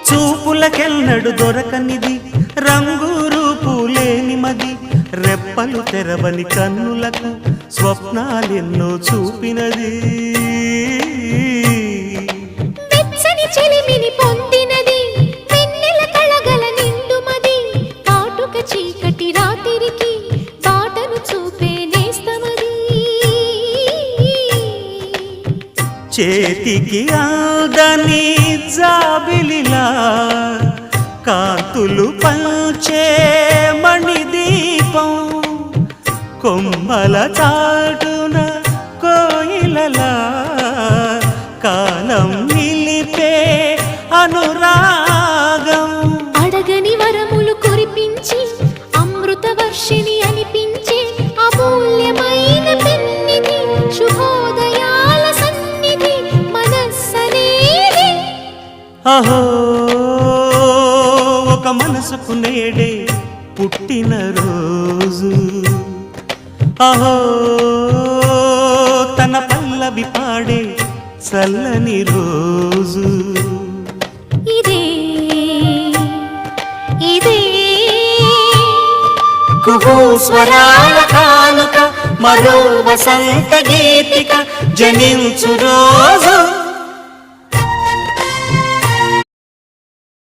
చూపులకెన్నడు దొరకనిది రంగు రూపు లేని మది రెప్పలు తెరవని కన్నులకు స్వప్నాలెన్నో చూపినది వెచ్చని చెలిమిని పొందినది వెన్నెల కళగల నిండుమది కాటుక చీకటి రాత్రికి బాటను చూపే నేస్తమది చేతికి ఆదని జాబిలిలా కాంతులు పంచే మణిదీపం కొమ్మల చాటున కోయిలలా కాలం నిలిపే అనురాగం అడగని వరములు కురిపించి అమృత వర్షిణి అనిపించే అమూల్యమైన పెన్నిధి శుభోదయాల సన్నిధి మనస్సనేది అహో ఒక మనసుకు నేడే పుట్టిన రోజు అహో తన పల్లవి పాడే చల్లని రోజు ఇదే ఇదే కుహూ స్వరాల కానుక మరో వసంత గీతిక జనించు రోజు